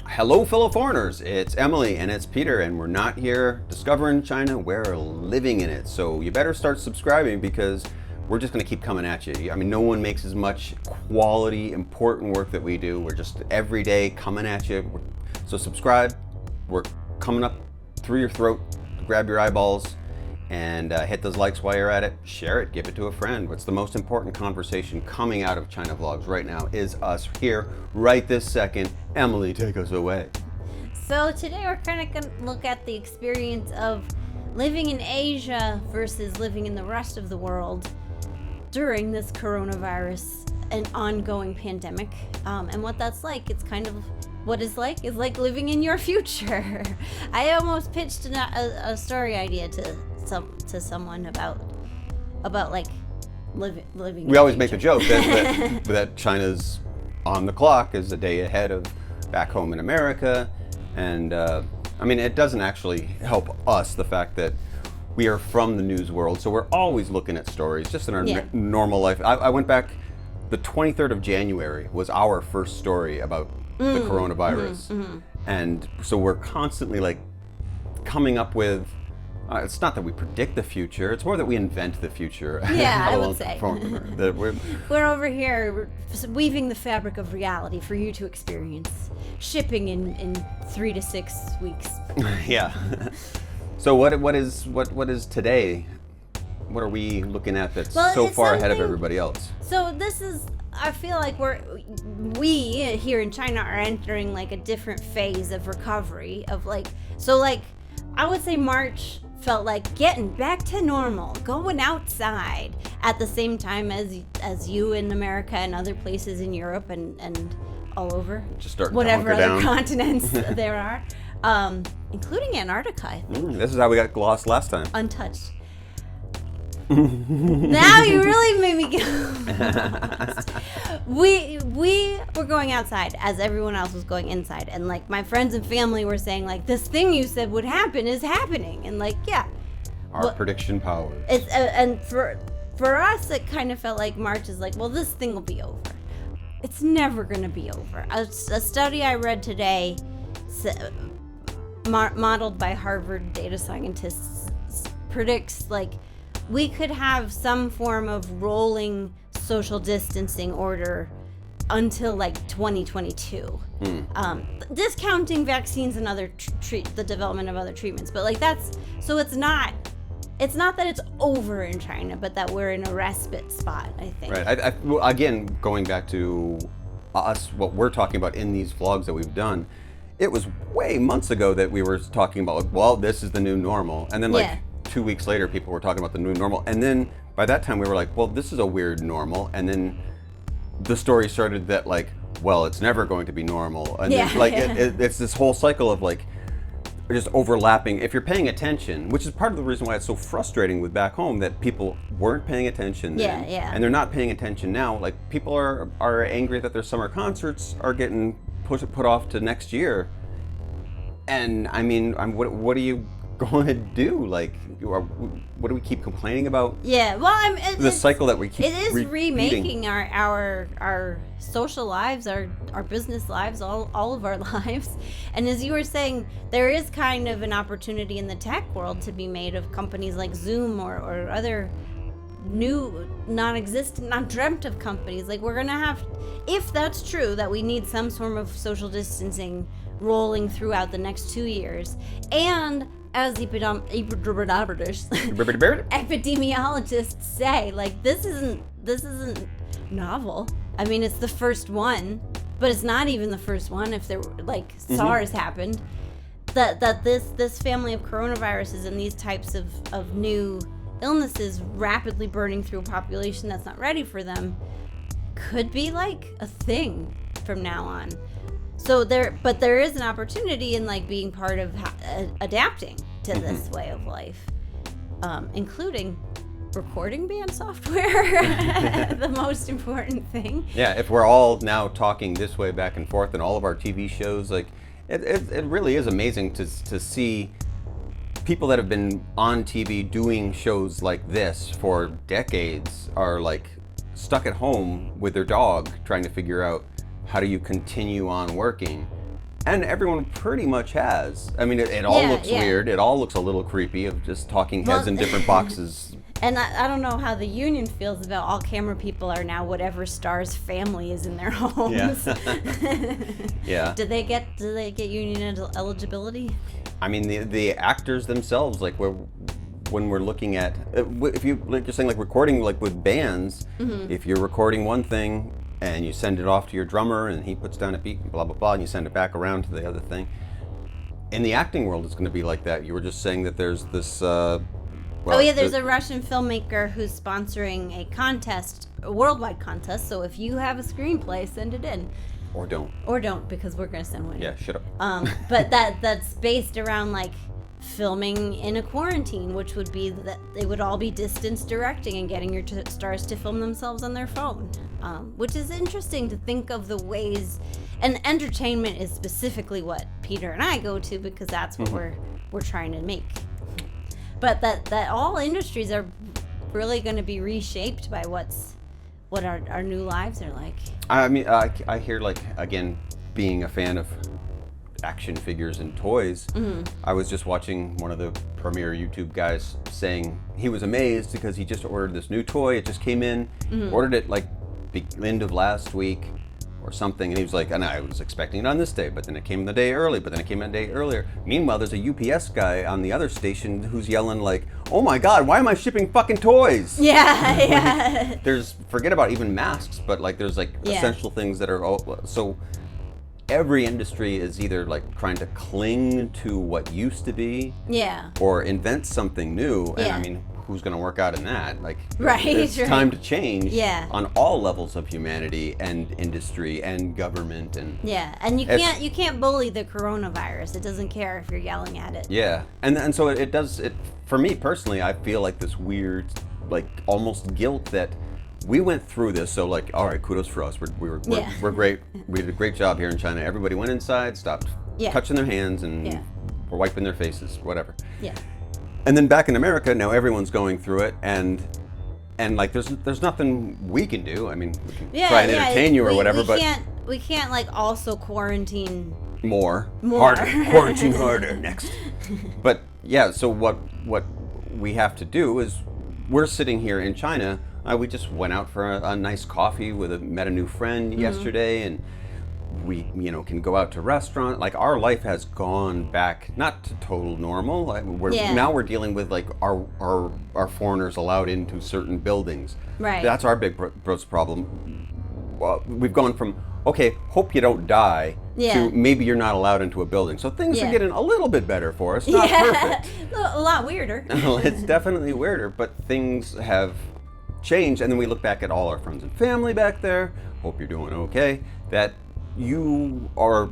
Hello, fellow foreigners. It's Emily and it's Peter, and we're not here discovering China, we're living in it. So you better start subscribing because we're just going to keep coming at you. I mean, no one makes as much quality, important work that we do. We're just every day coming at you. So subscribe. We're coming up through your throat. Grab your eyeballs and hit those likes while you're at it. Share it, give it to a friend. What's the most important conversation coming out of China Vlogs right now is us here, right this second. Emily, take us away. So today we're kind of going to look at the experience of living in Asia versus living in the rest of the world during this coronavirus and ongoing pandemic, and what that's like. It's kind of what is like living in your future. I almost pitched a story idea to someone about like living. We always make the joke that China's on the clock, is a day ahead of back home in America, and I mean, it doesn't actually help us, the fact that we are from the news world, so we're always looking at stories just in our normal life. I went back, the 23rd of January was our first story about the coronavirus, and so we're constantly like coming up with, it's not that we predict the future, it's more that we invent the future. Yeah, I would say. We're over here weaving the fabric of reality for you to experience, shipping in 3 to 6 weeks. Yeah. So what is today? What are we looking at that's so far ahead of everybody else? So this is, I feel like we here in China are entering like a different phase of recovery of like, so like I would say March felt like getting back to normal, going outside at the same time as you in America and other places in Europe and all over, just starting whatever to other continents there are, including Antarctica, I think. This is how we got lost last time. Untouched. Now you really made me get we were going outside as everyone else was going inside, and like my friends and family were saying like, this thing you said would happen is happening, and like, yeah, our prediction powers. It's and for us it kind of felt like March is like, well, this thing will be over. It's never gonna be over. A study I read today modeled by Harvard data scientists predicts like we could have some form of rolling social distancing order until like 2022, discounting vaccines and other the development of other treatments. But like that's, so it's not that it's over in China, but that we're in a respite spot, I think. Right. Well, again, going back to us, what we're talking about in these vlogs that we've done, it was way months ago that we were talking about, like, well, this is the new normal, and then like 2 weeks later, people were talking about the new normal, and then by that time we were like, well, this is a weird normal, and then the story started that like, well, it's never going to be normal, and then, like it's this whole cycle of like just overlapping. If you're paying attention, which is part of the reason why it's so frustrating with back home, that people weren't paying attention then, and they're not paying attention now. Like people are angry that their summer concerts are getting put off to next year, and I mean, what are you going to do? Like, what do we keep complaining about? Yeah, well, the cycle that we keep. It is remaking our social lives, our business lives, all of our lives. And as you were saying, there is kind of an opportunity in the tech world to be made of companies like Zoom or other new, non-existent, not dreamt of companies. Like we're gonna have, if that's true, that we need some sort of social distancing rolling throughout the next 2 years, and as epidemiologists say, like this isn't novel. I mean, it's the first one, but it's not even the first one. If there like SARS happened, that this family of coronaviruses and these types of new illnesses rapidly burning through a population that's not ready for them could be like a thing from now on. So there is an opportunity in like being part of adapting to this way of life, including recording band software, the most important thing. Yeah, if we're all now talking this way back and forth, and all of our TV shows, like it really is amazing to see people that have been on TV doing shows like this for decades are like stuck at home with their dog trying to figure out how do you continue on working. And everyone pretty much has. I mean, it all looks weird. It all looks a little creepy of just talking heads in different boxes. And I don't know how the union feels about all camera people are now whatever star's family is in their homes. Yeah. Yeah. Do they get union eligibility? I mean, the actors themselves, like when we're looking at, if you like you're saying like recording like with bands, if you're recording one thing and you send it off to your drummer and he puts down a beat, blah blah blah, and you send it back around to the other thing. In the acting world, it's going to be like that. You were just saying that there's this. There's a Russian filmmaker who's sponsoring a contest, a worldwide contest. So if you have a screenplay, send it in. Or don't. Or don't, because we're going to send one in. Yeah, shut up. But that's based around like filming in a quarantine, which would be that they would all be distance directing and getting your stars to film themselves on their phone, which is interesting to think of the ways. And entertainment is specifically what Peter and I go to because that's what we're trying to make. But that all industries are really going to be reshaped by what our new lives are like. I mean, I hear like, again, being a fan of action figures and toys, I was just watching one of the premier YouTube guys saying he was amazed because he just ordered this new toy. It just came in, ordered it like the end of last week or something, and he was like, and I was expecting it on this day, but then it came the day early, but then it came a day earlier. Meanwhile, there's a UPS guy on the other station who's yelling like, oh my God, why am I shipping fucking toys? Yeah. There's, forget about even masks, but like there's like essential things that are, so every industry is either like trying to cling to what used to be, or invent something new, and I mean, who's going to work out in that? Like, it's time to change on all levels of humanity and industry and government and and you can't bully the coronavirus. It doesn't care if you're yelling at it. And so it does. For me personally, I feel like this weird, like almost guilt that we went through this. So like, all right, kudos for us. We're great. We did a great job here in China. Everybody went inside, stopped touching their hands, and were wiping their faces, whatever. And then back in America, now everyone's going through it, and like there's nothing we can do. I mean, we can try and entertain you or whatever, but we can't like also quarantine more. Harder, quarantine harder next. But yeah, so what we have to do is we're sitting here in China. We just went out for a nice coffee met a new friend yesterday, and we can go out to restaurant. Like our life has gone back not to total normal. Now we're dealing with like our foreigners allowed into certain buildings. Right. That's our big problem. We've gone from hope you don't die to maybe you're not allowed into a building. So things are getting a little bit better for us. Not perfect. A lot weirder. It's definitely weirder, but things have changed. And then we look back at all our friends and family back there. Hope you're doing okay. That you are,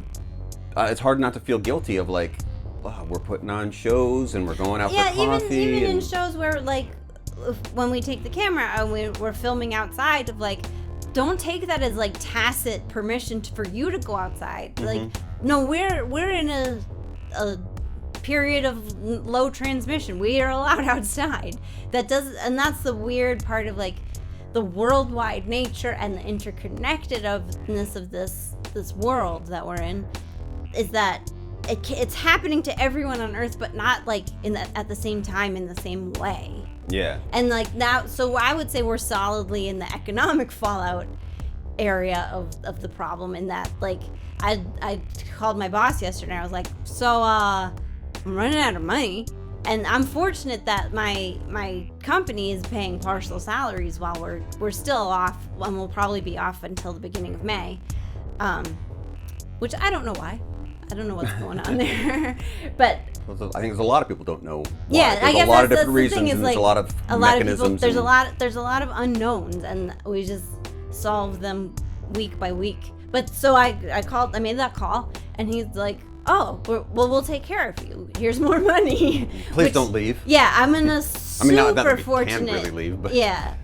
it's hard not to feel guilty of like, we're putting on shows and we're going out for coffee. Even in shows where like, when we take the camera and we're filming outside, of like, don't take that as like tacit permission for you to go outside. Like, no, we're in a period of low transmission. We are allowed outside. And that's the weird part of like the worldwide nature and the interconnectedness of this world that we're in, is that it's happening to everyone on Earth, but not like at the same time in the same way. And like now, so I would say we're solidly in the economic fallout area of the problem, in that like I called my boss yesterday. I was like, so I'm running out of money. And I'm fortunate that my company is paying partial salaries while we're still off, and we'll probably be off until the beginning of May, which I don't know why. I don't know what's going on there, but I think there's a lot of people don't know why. Yeah, I guess a lot of that's different the reasons, thing is and like there's a lot of mechanisms. There's a lot of unknowns, and we just solve them week by week. But so I made that call, and he's like, oh, we'll take care of you. Here's more money. Please don't leave. Yeah, I'm in a super fortunate. Can't really leave, but yeah,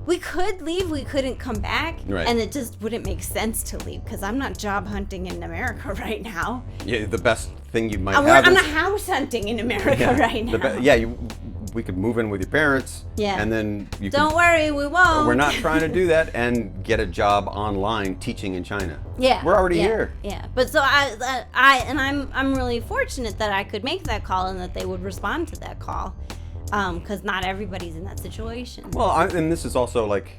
we could leave. We couldn't come back, and it just wouldn't make sense to leave because I'm not job hunting in America right now. Yeah, the best thing you might I'm have a house hunting in America right now. We could move in with your parents, and then you don't worry, we won't. We're not trying to do that, and get a job online teaching in China. Yeah, we're already here. Yeah, but so I'm really fortunate that I could make that call and that they would respond to that call, because not everybody's in that situation. Well, and this is also like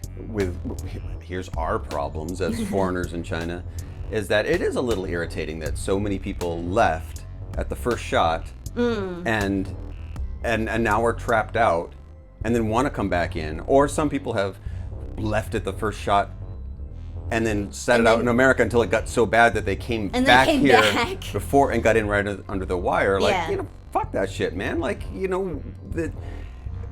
here's our problems as foreigners in China, is that it is a little irritating that so many people left at the first shot, and now we're trapped out, and then want to come back in. Or some people have left at the first shot and then set it out in America until it got so bad that they came back here before and got in right under the wire. Like, fuck that shit, man. Like,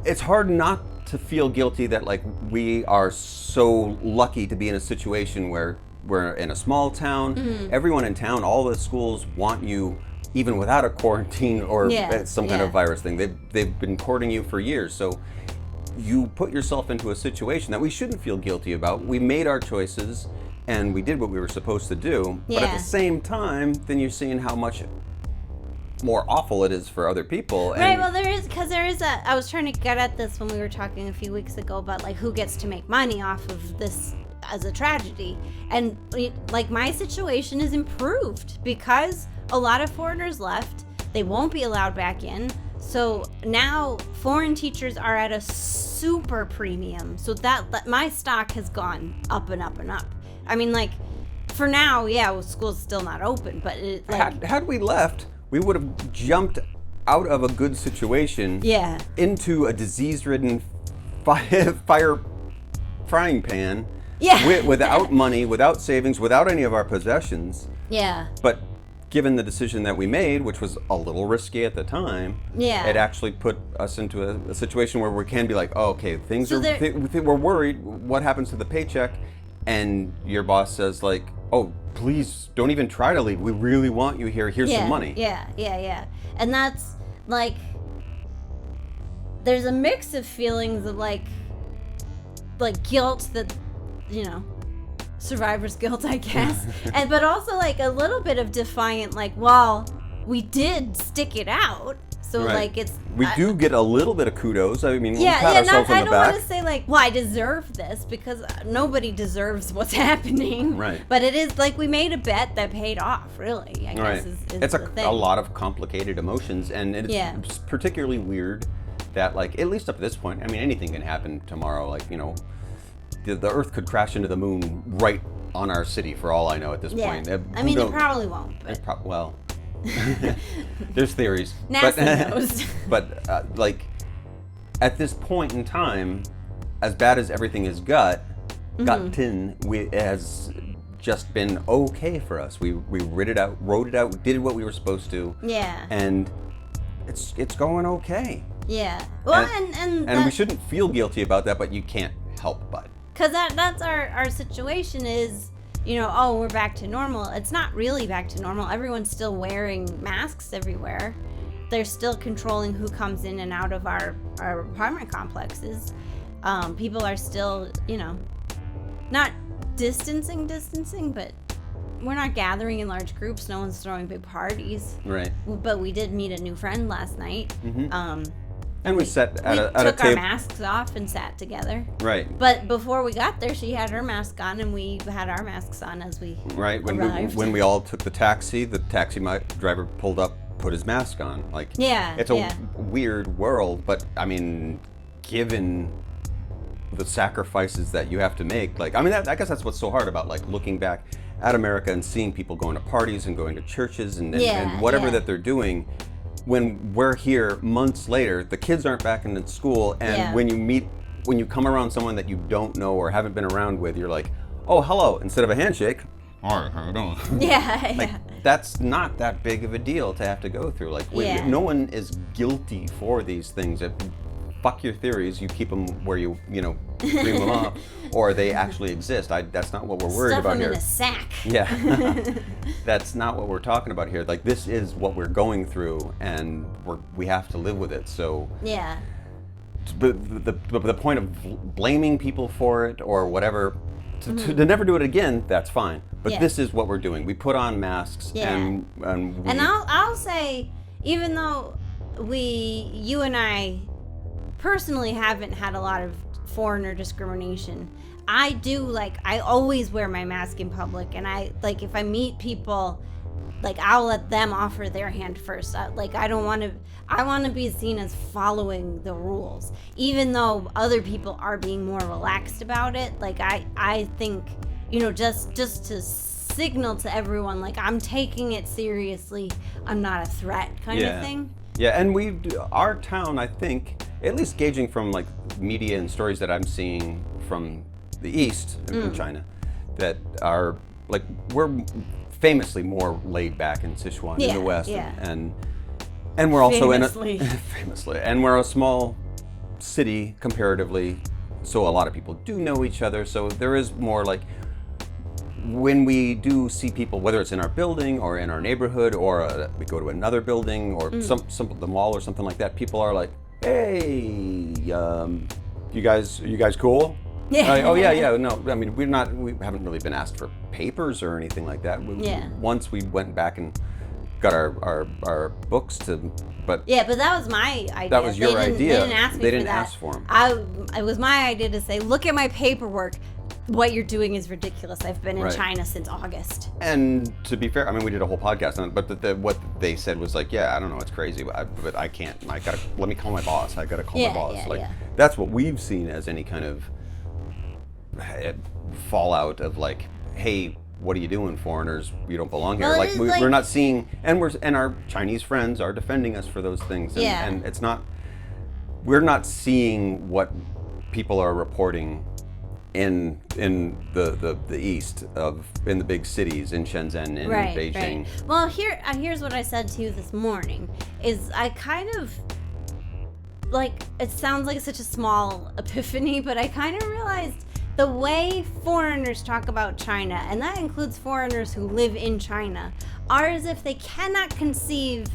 it's hard not to feel guilty that like we are so lucky to be in a situation where we're in a small town. Everyone in town, all the schools want you, even without a quarantine or some kind of virus thing. They've been courting you for years. So you put yourself into a situation that we shouldn't feel guilty about. We made our choices and we did what we were supposed to do. But at the same time, then you're seeing how much more awful it is for other people. Right, well I was trying to get at this when we were talking a few weeks ago about like who gets to make money off of this as a tragedy. And like my situation is improved because a lot of foreigners left. They won't be allowed back in. So now foreign teachers are at a super premium. So that my stock has gone up and up and up. I mean, like, for now, school's still not open, but had we left, we would have jumped out of a good situation into a disease-ridden fire frying pan without money, without savings, without any of our possessions. Yeah. But given the decision that we made, which was a little risky at the time, it actually put us into a situation where we can be like, oh, okay, things we're worried. What happens to the paycheck? And your boss says like, oh, please don't even try to leave. We really want you here. Here's some money. Yeah. And that's like, there's a mix of feelings of like guilt that, survivor's guilt, I guess. But also like a little bit of defiant, like, well, we did stick it out. So like we do get a little bit of kudos. I mean, we'll pat ourselves on the back. I don't want to say like, well, I deserve this, because nobody deserves what's happening. Right. But it is like we made a bet that paid off, really, I guess is it's the thing. A lot of complicated emotions, and it's particularly weird that like, at least up to this point, I mean, anything can happen tomorrow. Like, the Earth could crash into the moon right on our city for all I know at this point. I mean, it probably won't. Well, there's theories. NASA knows. But like, at this point in time, as bad as everything has gotten, it has just been okay for us. We wrote it out, did what we were supposed to. Yeah. And it's going okay. Yeah. Well, and we shouldn't feel guilty about that, but you can't help but. Because that's our situation is, we're back to normal. It's not really back to normal. Everyone's still wearing masks everywhere. They're still controlling who comes in and out of our apartment complexes. People are still, not distancing, but we're not gathering in large groups. No one's throwing big parties. Right. But we did meet a new friend last night. And we sat at a took table. Our masks off and sat together. Right. But before we got there, she had her mask on, and we had our masks on as we arrived. When we all took the taxi driver pulled up, put his mask on. Like, it's a weird world, but I mean, given the sacrifices that you have to make, like, I mean, I guess that's what's so hard about like looking back at America and seeing people going to parties and going to churches and whatever that they're doing. When we're here months later, the kids aren't back in school, and when you come around someone that you don't know or haven't been around with, you're like, oh, hello, instead of a handshake, all right, how you doing? That's not that big of a deal to have to go through. Like, no one is guilty for these things. Fuck your theories, you keep them where you dream them up, or they actually exist. That's not what we're worried about here. Stuff them in a sack. Yeah, that's not what we're talking about here. Like, this is what we're going through, and we have to live with it. So but the point of blaming people for it or whatever, to never do it again, that's fine. But Yeah. this is what we're doing. We put on masks and I'll say, even though you and I personally haven't had a lot of foreigner discrimination, I always wear my mask in public, and if I meet people, I'll let them offer their hand first. I want to be seen as following the rules, even though other people are being more relaxed about it. I think, just to signal to everyone, I'm taking it seriously. I'm not a threat kind of thing. Yeah, and our town, I think, at least gauging from media and stories that I'm seeing from the East in China, that are we're famously more laid back in Sichuan in the West, and we're also famously, and we're a small city comparatively, so a lot of people do know each other. So there is more when we do see people, whether it's in our building or in our neighborhood, or we go to another building or the mall or something like that, people are like, "Hey, you guys cool?" Yeah. Oh yeah. No, I mean we haven't really been asked for papers or anything like that. Once we went back and got our books but that was my idea. That was your idea. They didn't ask me They didn't for that. ask for them. It was my idea to say, look at my paperwork. What you're doing is ridiculous. I've been in China since August. And to be fair, I mean, we did a whole podcast on it, but what they said was I don't know, it's crazy, but I can't. Let me call my boss. I gotta call my boss. That's what we've seen as any kind of fallout of hey, what are you doing, foreigners? You don't belong here. We're not seeing, and our Chinese friends are defending us for those things. And it's not. We're not seeing what people are reporting in the east in the big cities, in Shenzhen, in Beijing. Right. Well, here's what I said to you this morning. Is I kind of it sounds like such a small epiphany, but I kind of realized the way foreigners talk about China, and that includes foreigners who live in China, are as if they cannot conceive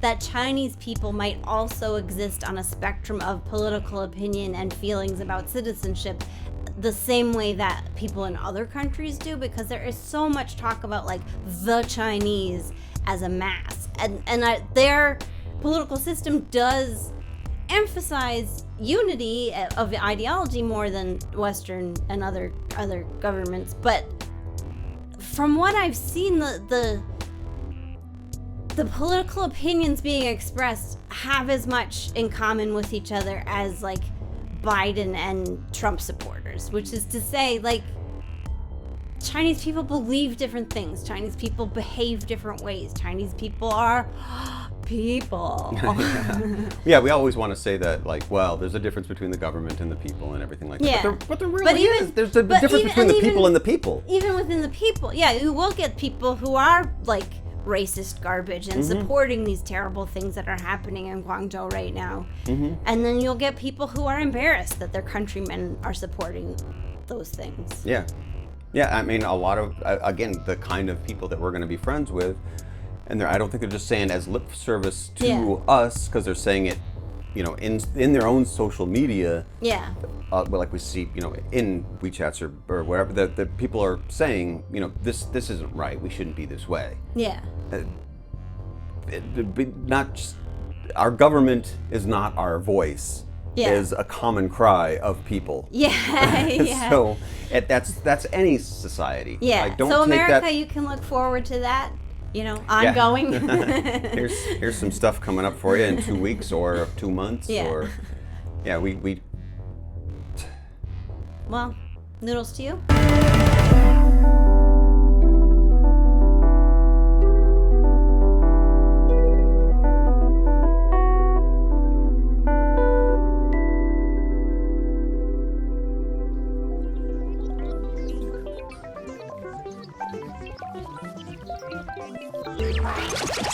that Chinese people might also exist on a spectrum of political opinion and feelings about citizenship the same way that people in other countries do, because there is so much talk about the Chinese as a mass, and their political system does emphasize unity of ideology more than Western and other governments. But from what I've seen, the political opinions being expressed have as much in common with each other as Biden and Trump supporters, which is to say Chinese people believe different things. Chinese people behave different ways. Chinese people are people. Yeah, we always want to say that there's a difference between the government and the people and everything like that. But there really is. There's a difference between the people and the people. Even within the people. Yeah, you will get people who are racist garbage and supporting these terrible things that are happening in Guangzhou right now. And then you'll get people who are embarrassed that their countrymen are supporting those things. Yeah, I mean, a lot of, again, the kind of people that we're going to be friends with, and I don't think they're just saying as lip service to us, because they're saying it, in their own social media. Yeah. But we see, in WeChats or whatever, that people are saying, this isn't right. We shouldn't be this way. Yeah. Not just, our government is not our voice. Yeah. Is a common cry of people. Yeah. So that's any society. Yeah. So America, you can look forward to that. Ongoing. Yeah. here's some stuff coming up for you in 2 weeks or 2 months. Yeah. Or we. Well, noodles to you.